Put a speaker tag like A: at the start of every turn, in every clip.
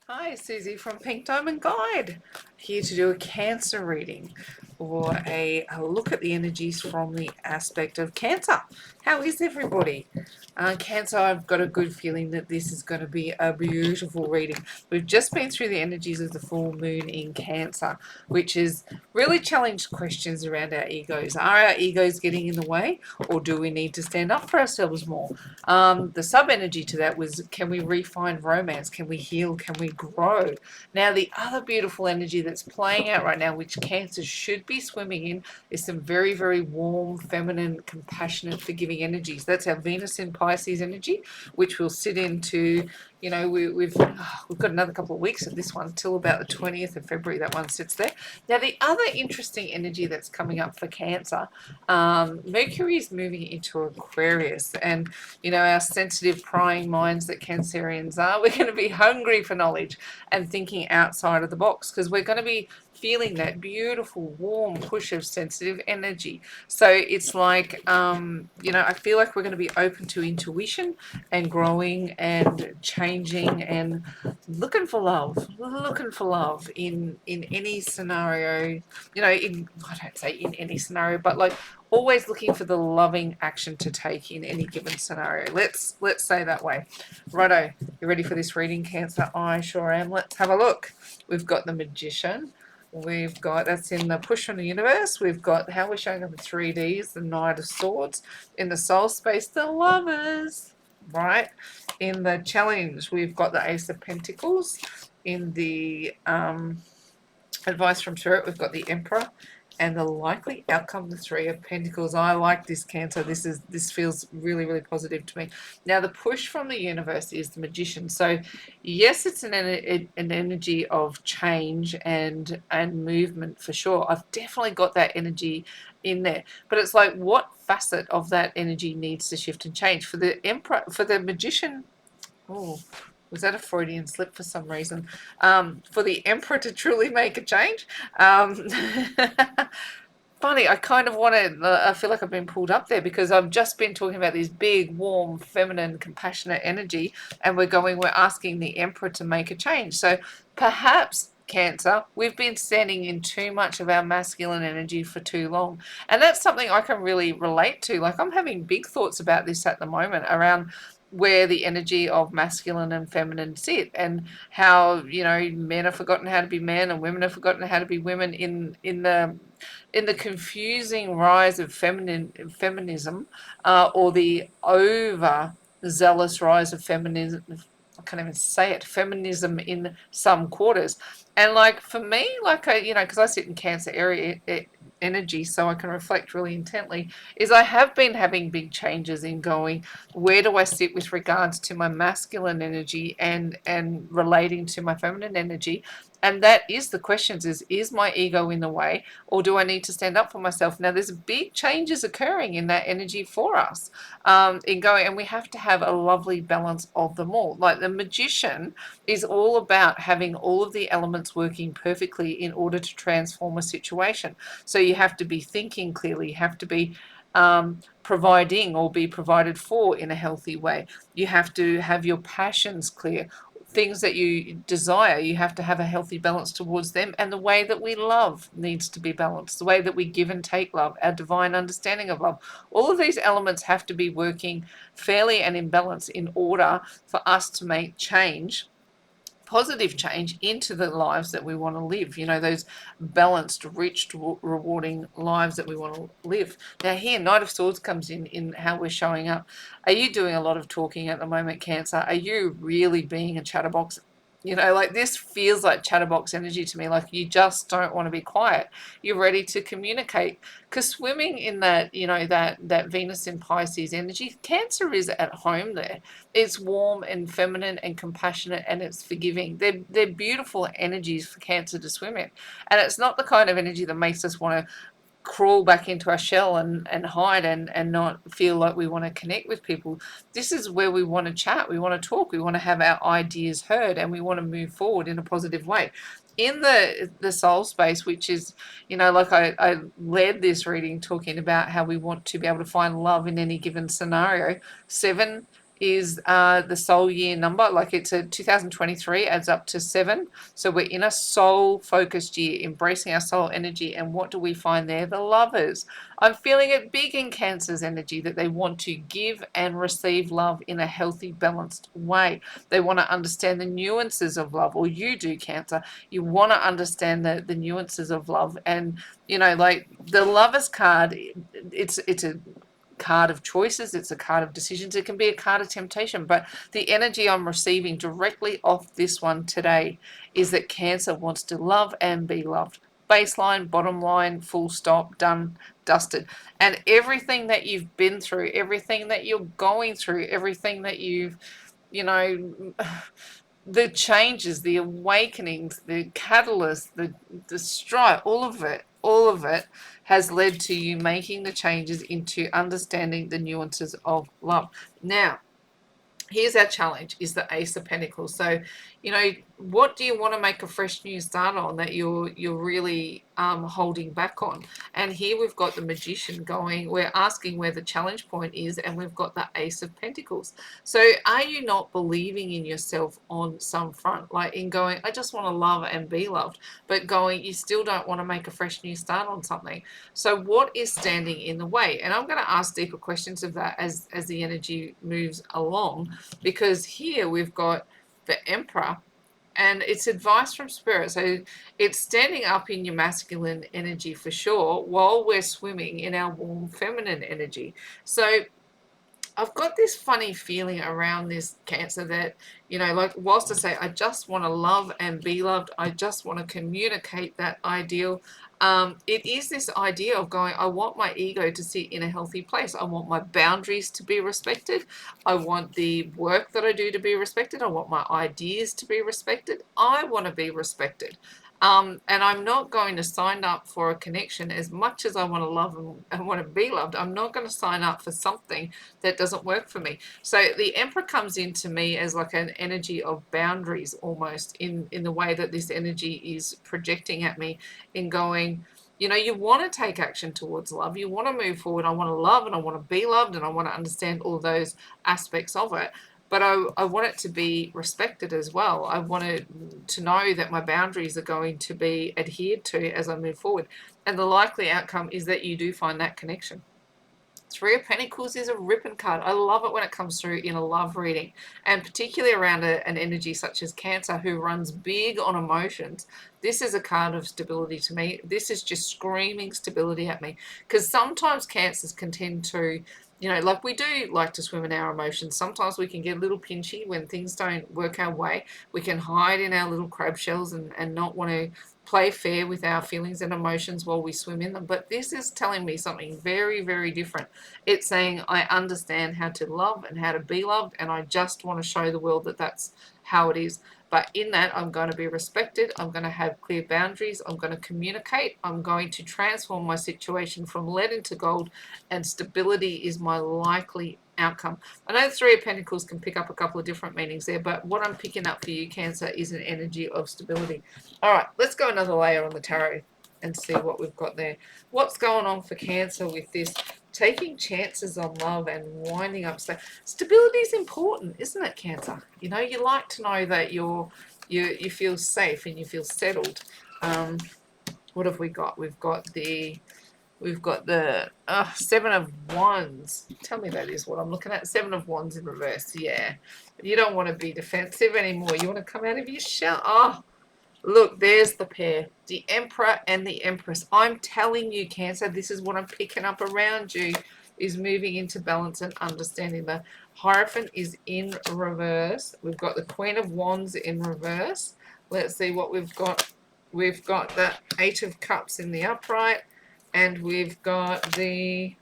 A: Hi, Susie from Pink Diamond Guide, here to do a Cancer reading or a look at the energies from the aspect of Cancer. How is everybody? Cancer, I've got a good feeling that this is going to be a beautiful reading. We've just been through the energies of the full moon in Cancer, which has really challenged questions around our egos. Are our egos getting in the way, or do we need to stand up for ourselves more? The sub energy to that was, can we refine romance? Can we heal? Can we grow? Now, the other beautiful energy that's playing out right now, which Cancer should be swimming in, is some very, very warm, feminine, compassionate, forgiving energies. That's our Venus in Pisces energy, which will sit into, we've got another couple of weeks of this one till about the 20th of February. That one sits there. Now, the other interesting energy that's coming up for Cancer, Mercury is moving into Aquarius, and our sensitive, prying minds that Cancerians are, we're going to be hungry for knowledge and thinking outside of the box, because we're going to be feeling that beautiful, warm push of sensitive energy. So it's like, I feel like we're going to be open to intuition and growing and changing and looking for love in any scenario. I don't say in any scenario, but like always looking for the loving action to take in any given scenario. Let's say that way. Righto, you ready for this reading, Cancer? I sure am. Let's have a look. We've got the Magician. We've got, that's in the Push on the Universe. We've got how we're showing up in 3Ds, the Knight of Swords. In the Soul Space, the Lovers. Right? In the Challenge, we've got the Ace of Pentacles. In the Advice from Spirit, we've got the Emperor. And the likely outcome, the Three of Pentacles. I like this, Cancer. This feels really, really positive to me. Now, the push from the universe is the Magician. So, yes, it's an energy of change and movement for sure. I've definitely got that energy in there. But it's like, what facet of that energy needs to shift and change? For the Emperor, for the Magician, oh, was that a Freudian slip for some reason? For the Emperor to truly make a change. Funny, I kind of want to, I feel like I've been pulled up there because I've just been talking about this big, warm, feminine, compassionate energy, and we're asking the Emperor to make a change. So perhaps, Cancer, we've been standing in too much of our masculine energy for too long. And that's something I can really relate to. Like, I'm having big thoughts about this at the moment around where the energy of masculine and feminine sit, and how men have forgotten how to be men and women have forgotten how to be women in the confusing rise of feminism, or the over zealous rise of feminism. I can't even say it. Feminism in some quarters, and like for me, like because I sit in Cancer area energy, so I can reflect really intently. Is I have been having big changes in going, where do I sit with regards to my masculine energy and relating to my feminine energy, and that is the questions: is my ego in the way, or do I need to stand up for myself? Now, there's big changes occurring in that energy for us, in going, and we have to have a lovely balance of them all. Like the Magician is all about having all of the elements working perfectly in order to transform a situation. So you have to be thinking clearly, you have to be providing or be provided for in a healthy way. You have to have your passions clear, things that you desire. You have to have a healthy balance towards them, and the way that we love needs to be balanced, the way that we give and take love, our divine understanding of love. All of these elements have to be working fairly and in balance in order for us to make change, positive change, into the lives that we want to live, those balanced, rich, rewarding lives that we want to live. Now, here, Knight of Swords comes in how we're showing up. Are you doing a lot of talking at the moment, Cancer? Are you really being a chatterbox? Like, this feels like chatterbox energy to me. Like, you just don't want to be quiet. You're ready to communicate. Because swimming in that, that Venus in Pisces energy, Cancer is at home there. It's warm and feminine and compassionate, and it's forgiving. They're beautiful energies for Cancer to swim in. And it's not the kind of energy that makes us want to crawl back into our shell and hide and not feel like we want to connect with people. This is where we want to chat, we want to talk, we want to have our ideas heard, and we want to move forward in a positive way. In the soul space, which is, like I led this reading talking about how we want to be able to find love in any given scenario. 7 is the soul year number. Like it's a 2023 adds up to 7. So we're in a soul focused year, embracing our soul energy. And what do we find there? The lovers. I'm feeling it big in Cancer's energy that they want to give and receive love in a healthy, balanced way. They want to understand the nuances of love, or you do, Cancer. You want to understand the nuances of love. And, you know, like the Lover's card, it's a card of choices, it's a card of decisions, it can be a card of temptation, but the energy I'm receiving directly off this one today is that Cancer wants to love and be loved. Baseline, bottom line, full stop, done, dusted. And everything that you've been through, everything that you're going through, everything that you've, you know, the changes, the awakenings, the catalyst, the strife, all of it has led to you making the changes into understanding the nuances of love. Now, here's our challenge, is the Ace of Pentacles. So, you know, what do you want to make a fresh new start on that you're really holding back on? And here we've got the Magician going, we're asking where the challenge point is, and we've got the Ace of Pentacles. So are you not believing in yourself on some front, like in going, I just want to love and be loved, but going, you still don't want to make a fresh new start on something? So what is standing in the way? And I'm going to ask deeper questions of that as the energy moves along, because here we've got the Emperor, and it's advice from Spirit. So it's standing up in your masculine energy for sure, while we're swimming in our warm feminine energy. So I've got this funny feeling around this, Cancer, that, you know, like whilst I say I just want to love and be loved, I just want to communicate that ideal. It is this idea of going, I want my ego to sit in a healthy place. I want my boundaries to be respected. I want the work that I do to be respected. I want my ideas to be respected. I want to be respected. And I'm not going to sign up for a connection. As much as I want to love and want to be loved, I'm not going to sign up for something that doesn't work for me. So the Emperor comes into me as like an energy of boundaries, almost in the way that this energy is projecting at me, in going, you know, you want to take action towards love. You want to move forward. I want to love and I want to be loved and I want to understand all those aspects of it. But I want it to be respected as well. I want to know that my boundaries are going to be adhered to as I move forward. And the likely outcome is that you do find that connection. Three of Pentacles is a ripping card. I love it when it comes through in a love reading, and particularly around an energy such as Cancer, who runs big on emotions. This is a card of stability to me. This is just screaming stability at me, because sometimes Cancers can tend to, you know, like we do like to swim in our emotions. Sometimes we can get a little pinchy when things don't work our way. We can hide in our little crab shells and not want to play fair with our feelings and emotions while we swim in them. But this is telling me something very, very different. It's saying I understand how to love and how to be loved, and I just want to show the world that that's how it is. But in that, I'm going to be respected. I'm going to have clear boundaries. I'm going to communicate. I'm going to transform my situation from lead into gold, and stability is my likely outcome. I know the Three of Pentacles can pick up a couple of different meanings there, but what I'm picking up for you, Cancer, is an energy of stability. All right, let's go another layer on the tarot and see what we've got there. What's going on for Cancer with this? Taking chances on love and winding up. So stability is important, isn't it, Cancer? You know, you like to know that you feel safe and you feel settled. What have we got? We've got the Seven of Wands. Tell me that is what I'm looking at. Seven of Wands in reverse. Yeah, you don't want to be defensive anymore. You want to come out of your shell. Oh, look, there's the pair, the Emperor and the Empress. I'm telling you, Cancer, this is what I'm picking up around you, is moving into balance and understanding. The Hierophant is in reverse. We've got the Queen of Wands in reverse. Let's see what we've got. We've got the Eight of Cups in the upright, and we've got the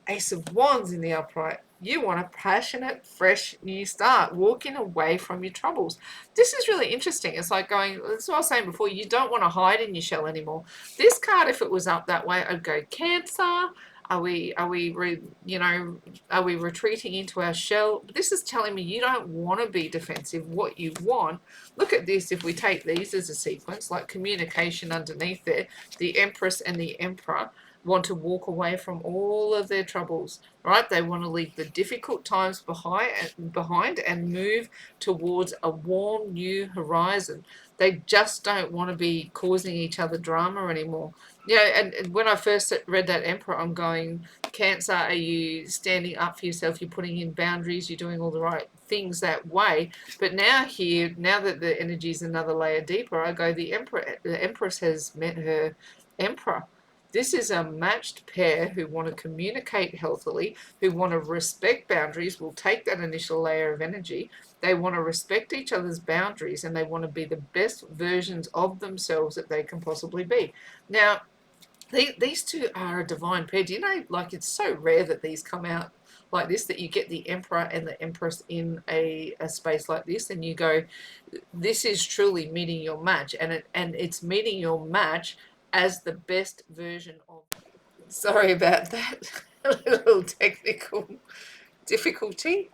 A: Ace of Wands in the upright. You want a passionate, fresh, new start, walking away from your troubles. This is really interesting. It's like going, that's what I was saying before, you don't want to hide in your shell anymore. This card, if it was up that way, I'd go, Cancer, are we retreating into our shell? This is telling me you don't want to be defensive. What you want, look at this, if we take these as a sequence, like communication underneath there, the Empress and the Emperor. want to walk away from all of their troubles, right? They want to leave the difficult times behind and move towards a warm new horizon. They just don't want to be causing each other drama anymore. Yeah, and when I first read that Emperor, I'm going, Cancer, are you standing up for yourself? You're putting in boundaries, you're doing all the right things that way. But now here, now that the energy is another layer deeper, I go, the Empress has met her Emperor. This is a matched pair who want to communicate healthily, who want to respect boundaries, will take that initial layer of energy. They want to respect each other's boundaries and they want to be the best versions of themselves that they can possibly be. Now, these two are a divine pair. Do you know, like, it's so rare that these come out like this, that you get the Emperor and the Empress in a space like this, and you go, this is truly meeting your match, and it's meeting your match as the best version of. Sorry about that. A little technical difficulty.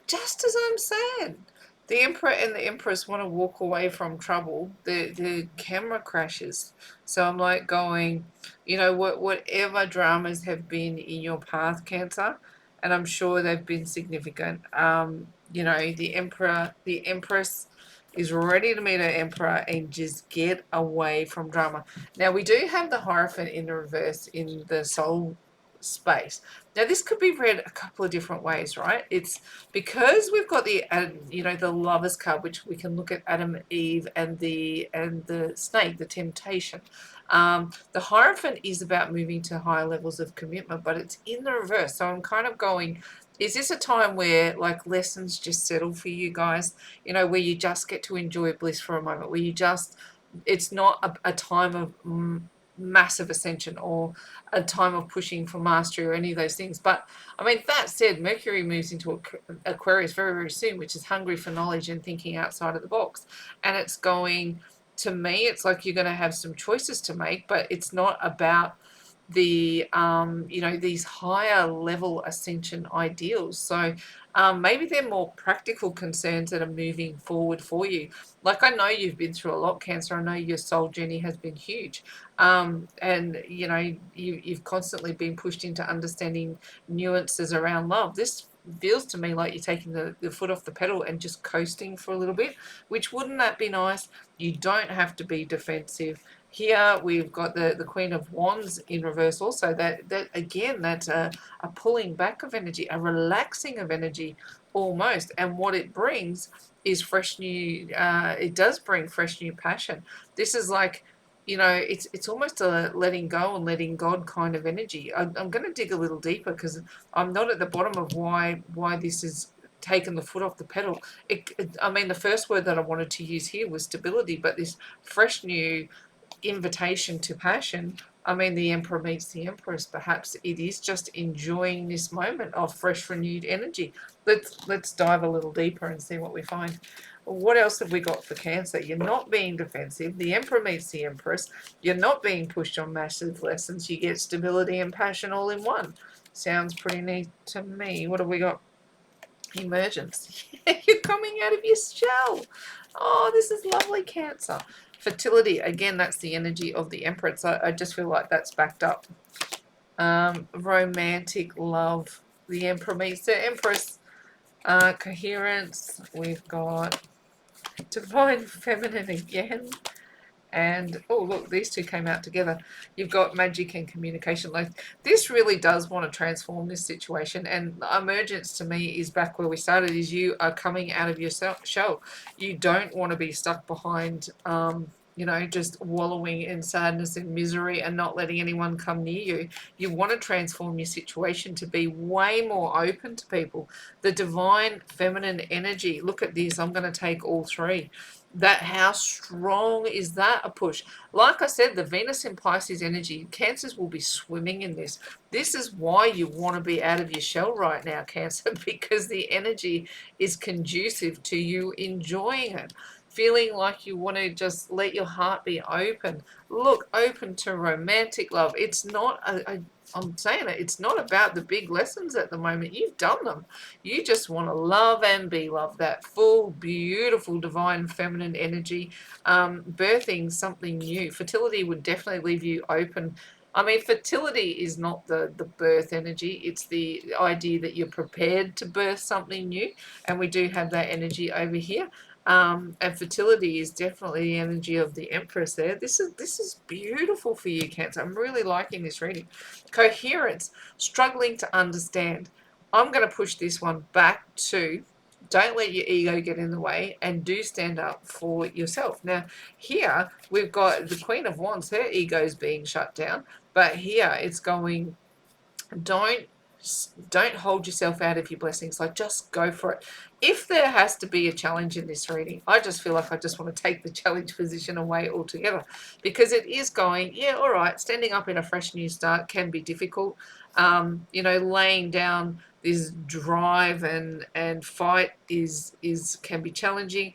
A: Just as I'm saying, the Emperor and the Empress want to walk away from trouble. The camera crashes. So I'm like going, whatever dramas have been in your path, Cancer, and I'm sure they've been significant. The Emperor, the Empress is ready to meet her Emperor and just get away from drama. Now, we do have the Hierophant in the reverse in the soul space. Now, this could be read a couple of different ways, right? It's because we've got the Lovers card, which we can look at Adam, Eve, and the snake, the temptation. The Hierophant is about moving to higher levels of commitment, but it's in the reverse. So I'm kind of going, is this a time where, like, lessons just settle for you guys? Where you just get to enjoy bliss for a moment, where it's not a time of massive ascension or a time of pushing for mastery or any of those things. But I mean, that said, Mercury moves into Aquarius very, very soon, which is hungry for knowledge and thinking outside of the box. And it's going, to me, it's like you're going to have some choices to make, but it's not about these higher level ascension ideals. So maybe they're more practical concerns that are moving forward for you. Like, I know you've been through a lot, Cancer. I know your soul journey has been huge. And you've constantly been pushed into understanding nuances around love. This feels to me like you're taking the foot off the pedal and just coasting for a little bit, which, wouldn't that be nice? You don't have to be defensive. Here we've got the Queen of Wands in reverse also. That again, that's a pulling back of energy, a relaxing of energy almost. And what it brings is fresh new, it does bring fresh new passion. This is like, it's almost a letting go and letting God kind of energy. I'm going to dig a little deeper because I'm not at the bottom of why this is taken the foot off the pedal. I mean, the first word that I wanted to use here was stability, but this fresh new invitation to passion. I mean, the Emperor meets the Empress. Perhaps it is just enjoying this moment of fresh, renewed energy. Let's dive a little deeper and see what we find. What else have we got for Cancer? You're not being defensive. The Emperor meets the Empress. You're not being pushed on massive lessons. You get stability and passion all in one. Sounds pretty neat to me. What have we got? Emergence. You're coming out of your shell. Oh, this is lovely, Cancer. Fertility, again, that's the energy of the Emperor. So I just feel like that's backed up. Romantic love. The Emperor meets the Empress. Coherence. We've got divine feminine again. And oh, look, these two came out together. You've got magic and communication. Like, this really does want to transform this situation. And emergence to me is back where we started, is you are coming out of your shell. You don't want to be stuck behind just wallowing in sadness and misery and not letting anyone come near you. You want to transform your situation to be way more open to people. The divine feminine energy. Look at this. I'm going to take all three. That, how strong is that a push? Like I said, the Venus in Pisces energy, Cancers will be swimming in this. This is why you want to be out of your shell right now, Cancer, because the energy is conducive to you enjoying it, feeling like you want to just let your heart be open. Look, open to romantic love. It's not I'm saying it, it's not about the big lessons at the moment. You've done them. You just want to love and be loved. That full, beautiful, divine feminine energy, birthing something new. Fertility would definitely leave you open. I mean, fertility is not the birth energy. It's the idea that you're prepared to birth something new. And we do have that energy over here. And fertility is definitely the energy of the Empress there. This is beautiful for you, Cancer. I'm really liking this reading. Coherence, struggling to understand. I'm going to push this one back to don't let your ego get in the way and do stand up for yourself. Now, here we've got the Queen of Wands, her ego's being shut down, but here it's going, don't don't hold yourself out of your blessings. Like, just go for it. If there has to be a challenge in this reading, I just feel like I just want to take the challenge position away altogether, because it is going, yeah, all right, standing up in a fresh new start can be difficult. Laying down this drive and fight is can be challenging.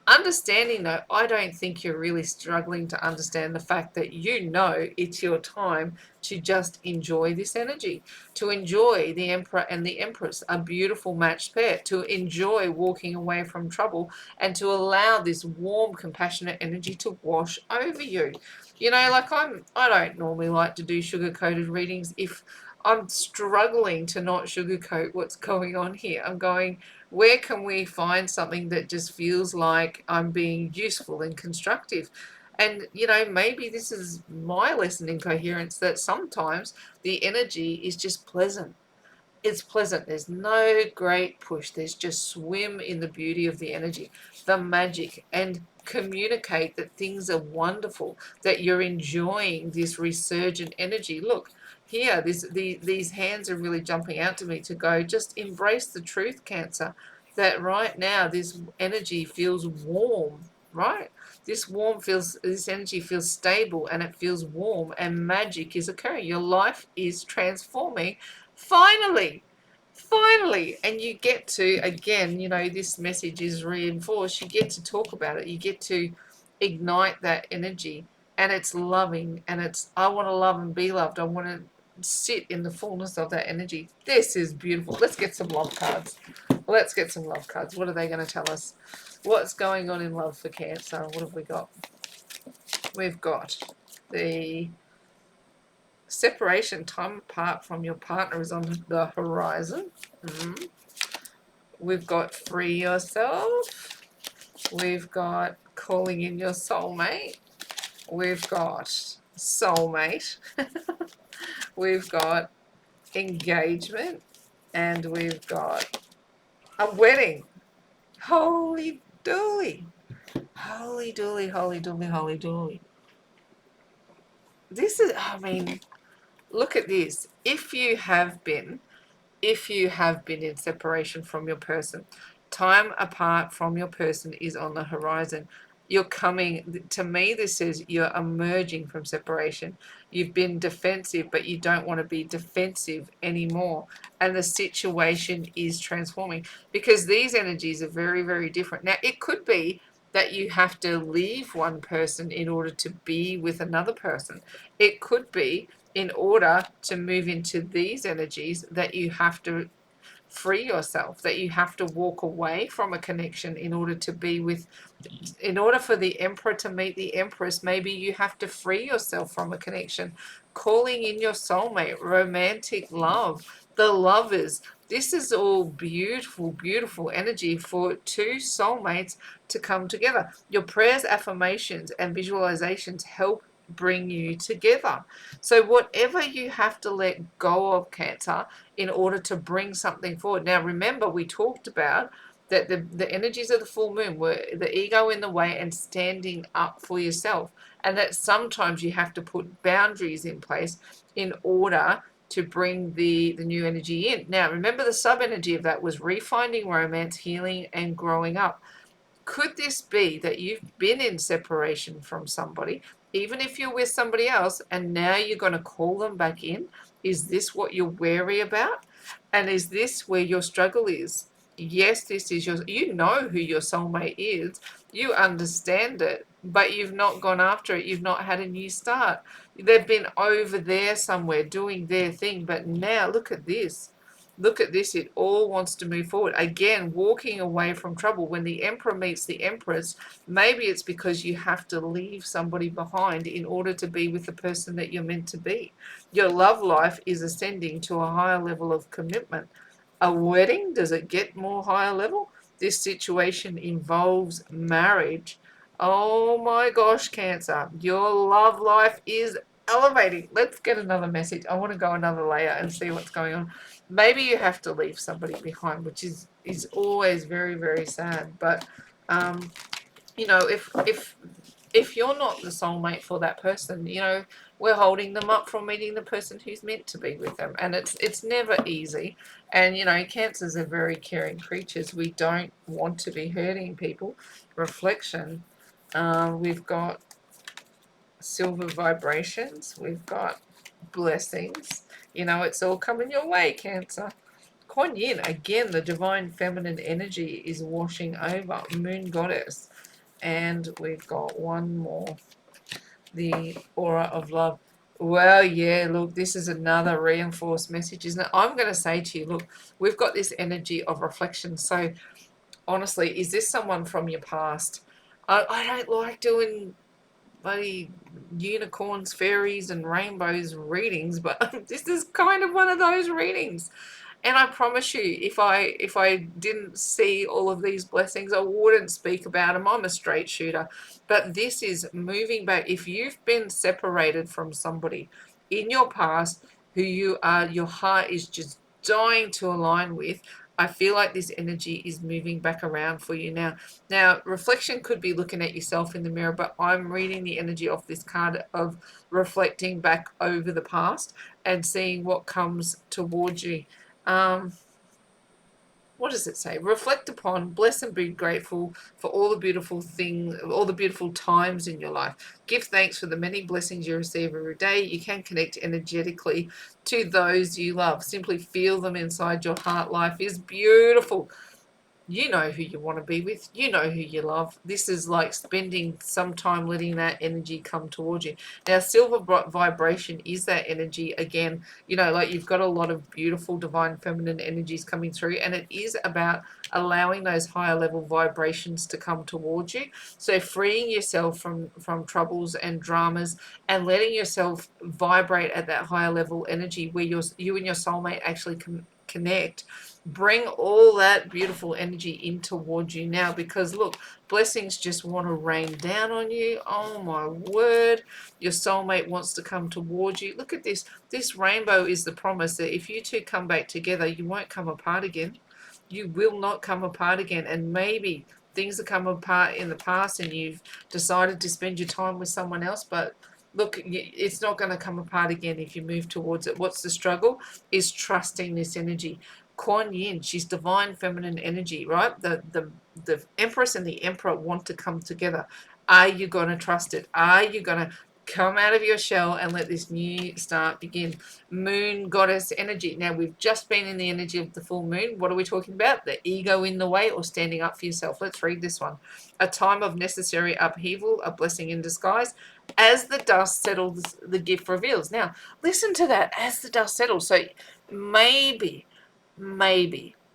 A: Understanding, though, I don't think you're really struggling to understand the fact that it's your time to just enjoy this energy, to enjoy the Emperor and the Empress, a beautiful matched pair, to enjoy walking away from trouble and to allow this warm, compassionate energy to wash over you. Like I don't normally like to do sugar-coated readings. If I'm struggling to not sugarcoat what's going on here, I'm going, where can we find something that just feels like I'm being useful and constructive? And, maybe this is my lesson in coherence, that sometimes the energy is just pleasant. It's pleasant. There's no great push. There's just swim in the beauty of the energy, the magic, and communicate that things are wonderful, that you're enjoying this resurgent energy. Look, here, these hands are really jumping out to me to go, just embrace the truth, Cancer, that right now this energy feels warm, right? This energy feels stable and it feels warm, and magic is occurring. Your life is transforming. Finally, and you get to, again, this message is reinforced. You get to talk about it. You get to ignite that energy, and it's loving, and I want to love and be loved. I want to sit in the fullness of that energy. This is beautiful. Let's get some love cards. Let's get some love cards. What are they going to tell us? What's going on in love for Cancer? What have we got? We've got the separation, time apart from your partner is on the horizon. We've got free yourself. We've got calling in your soulmate. We've got soulmate. We've got engagement. And we've got a wedding. Holy dooly. Holy dooly, holy dooly, holy dooly. This is, look at this. If you have been in separation from your person, time apart from your person is on the horizon. You're coming, to me, this says you're emerging from separation. You've been defensive, but you don't want to be defensive anymore. And the situation is transforming, because these energies are very, very different. Now, it could be that you have to leave one person in order to be with another person. It could be, in order to move into these energies, that you have to free yourself, that you have to walk away from a connection in order for the Emperor to meet the Empress. Maybe you have to free yourself from a connection. Calling in your soulmate, romantic love, the lovers. This is all beautiful, beautiful energy for two soulmates to come together. Your prayers, affirmations, and visualizations help bring you together. So whatever you have to let go of, Cancer, in order to bring something forward. Now, remember, we talked about that the energies of the full moon were the ego in the way and standing up for yourself, and that sometimes you have to put boundaries in place in order to bring the new energy in. Now, remember, the sub energy of that was refinding romance, healing, and growing up. Could this be that you've been in separation from somebody, even if you're with somebody else, and now you're going to call them back in? Is this what you're wary about? And is this where your struggle is? Yes, this is you know who your soulmate is. You understand it, but you've not gone after it. You've not had a new start. They've been over there somewhere doing their thing, but now look at this. Look at this, it all wants to move forward. Again, walking away from trouble. When the Emperor meets the Empress, maybe it's because you have to leave somebody behind in order to be with the person that you're meant to be. Your love life is ascending to a higher level of commitment. A wedding, does it get more higher level? This situation involves marriage. Oh my gosh, Cancer, your love life is elevating. Let's get another message. I want to go another layer and see what's going on. Maybe you have to leave somebody behind, which is always very, very sad. But you know, if you're not the soulmate for that person, you know, we're holding them up from meeting the person who's meant to be with them, and it's never easy. And you know, cancers are very caring creatures. We don't want to be hurting people. Reflection. We've got silver vibrations. We've got blessings. You know, it's all coming your way, Cancer. Kuan Yin, again, the divine feminine energy is washing over. Moon goddess. And we've got one more, the aura of love. Well, yeah, look, this is another reinforced message, isn't it? I'm going to say to you, look, we've got this energy of reflection. So, honestly, is this someone from your past? I don't like doing bloody unicorns, fairies, and rainbows readings, but this is kind of one of those readings. And I promise you, if I didn't see all of these blessings, I wouldn't speak about them. I'm a straight shooter. But this is moving back. If you've been separated from somebody in your past who your heart is just dying to align with, I feel like this energy is moving back around for you now. Now, reflection could be looking at yourself in the mirror, but I'm reading the energy off this card of reflecting back over the past and seeing what comes towards you. Um, what does it say? Reflect upon, bless and be grateful for all the beautiful things, all the beautiful times in your life. Give thanks for the many blessings you receive every day. You can connect energetically to those you love. Simply feel them inside your heart. Life is beautiful. You know who you want to be with. You know who you love. This is like spending some time letting that energy come towards you. Now, silver vibration is that energy again. You know, like you've got a lot of beautiful divine feminine energies coming through, and it is about allowing those higher level vibrations to come towards you. So freeing yourself from troubles and dramas and letting yourself vibrate at that higher level energy where you and your soulmate actually connect. Bring all that beautiful energy in towards you now, because look, blessings just want to rain down on you. Oh my word, your soulmate wants to come towards you. Look at this rainbow is the promise that if you two come back together, you won't come apart again. You will not come apart again. And maybe things have come apart in the past and you've decided to spend your time with someone else, but look, it's not going to come apart again if you move towards it. What's the struggle? Is trusting this energy. Kuan Yin, she's divine feminine energy, right? The Empress and the Emperor want to come together. Are you going to trust it? Are you going to come out of your shell and let this new start begin? Moon goddess energy. Now, we've just been in the energy of the full moon. What are we talking about? The ego in the way or standing up for yourself? Let's read this one. A time of necessary upheaval, a blessing in disguise. As the dust settles, the gift reveals. Now, listen to that. As the dust settles. So maybe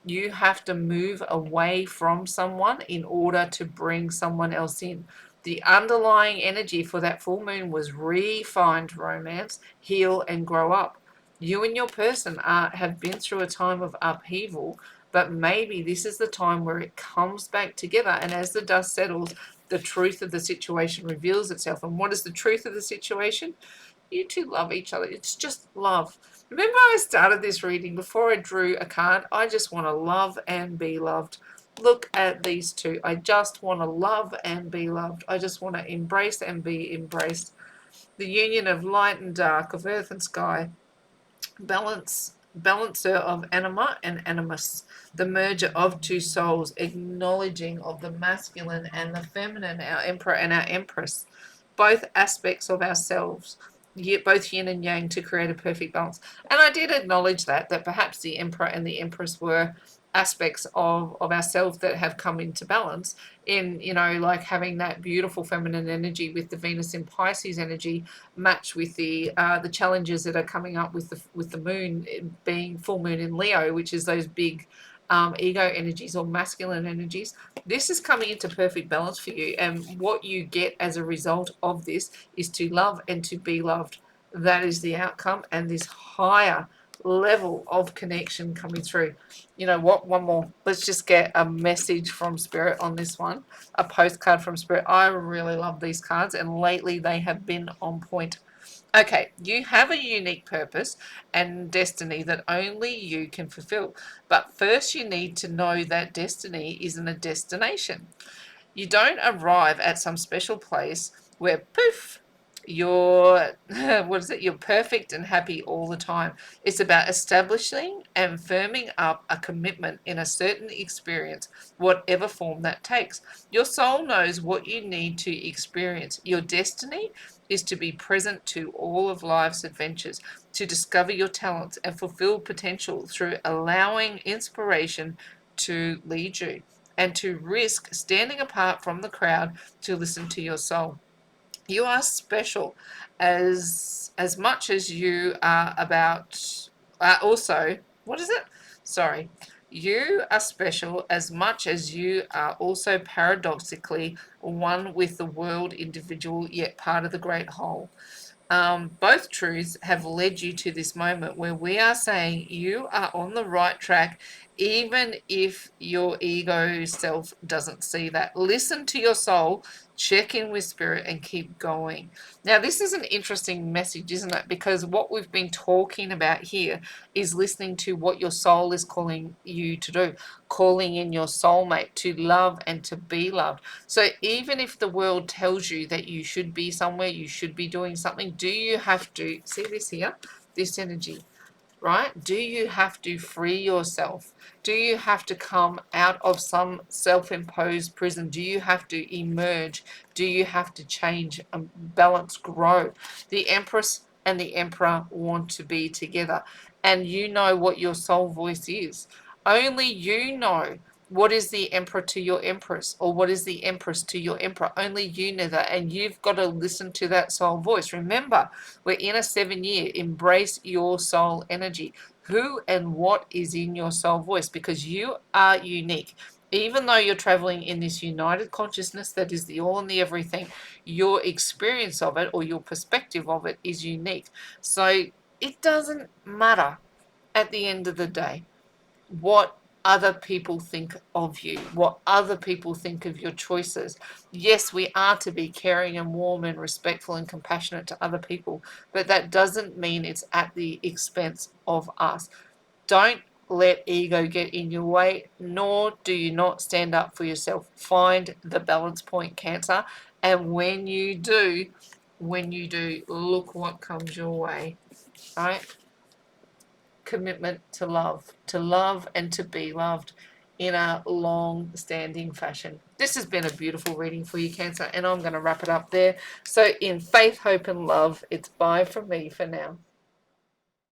A: you have to move away from someone in order to bring someone else in. The underlying energy for that full moon was refined romance, heal, and grow up. You and your person have been through a time of upheaval, but maybe this is the time where it comes back together. And as the dust settles, the truth of the situation reveals itself. And what is the truth of the situation? You two love each other. It's just love. Remember, I started this reading before I drew a card. I just want to love and be loved. Look at these two. I just want to love and be loved. I just want to embrace and be embraced. The union of light and dark, of earth and sky. Balancer of anima and animus, the merger of two souls, acknowledging of the masculine and the feminine, our emperor and our empress, both aspects of ourselves, both yin and yang, to create a perfect balance. And I did acknowledge that perhaps the emperor and the empress were aspects of ourselves that have come into balance in, like having that beautiful feminine energy with the Venus in Pisces energy matched with the challenges that are coming up with the moon being full moon in Leo, which is those big ego energies or masculine energies. This is coming into perfect balance for you, and what you get as a result of this is to love and to be loved. That is the outcome, and this higher level of connection coming through. You know what? One more. Let's just get a message from Spirit on this one. A postcard from Spirit. I really love these cards, and lately they have been on point. Okay, you have a unique purpose and destiny that only you can fulfill. But first, you need to know that destiny isn't a destination. You don't arrive at some special place where poof, you're what is it? You're perfect and happy all the time. It's about establishing and firming up a commitment in a certain experience, whatever form that takes. Your soul knows what you need to experience. Your destiny is to be present to all of life's adventures, to discover your talents and fulfill potential through allowing inspiration to lead you, and to risk standing apart from the crowd to listen to your soul. You are special as much as you are about also, what is it? Sorry. You are special as much as you are also paradoxically one with the world individual, yet part of the great whole. Both truths have led you to this moment where we are saying you are on the right track, even if your ego self doesn't see that. Listen to your soul, check in with spirit, and keep going. Now, this is an interesting message, isn't it? Because what we've been talking about here is listening to what your soul is calling you to do, calling in your soulmate to love and to be loved. So even if the world tells you that you should be somewhere, you should be doing something, do you have to see this here, this energy, right? Do you have to free yourself? Do you have to come out of some self-imposed prison? Do you have to emerge? Do you have to change and balance, grow? The Empress and the Emperor want to be together, and you know what your soul voice is. Only you know what is the emperor to your empress, or what is the empress to your emperor. Only you know that, and you've got to listen to that soul voice. Remember, we're in a 7 year. Embrace your soul energy. Who and what is in your soul voice? Because you are unique. Even though you're traveling in this united consciousness that is the all and the everything, your experience of it or your perspective of it is unique. So it doesn't matter at the end of the day what other people think of you, what other people think of your choices. Yes, we are to be caring and warm and respectful and compassionate to other people, but that doesn't mean it's at the expense of us. Don't let ego get in your way, nor do you not stand up for yourself. Find the balance point, Cancer, and when you do, look what comes your way, right? Commitment to love and to be loved in a long standing fashion. This has been a beautiful reading for you, Cancer, and I'm going to wrap it up there. So in faith, hope and love, it's bye from me for now.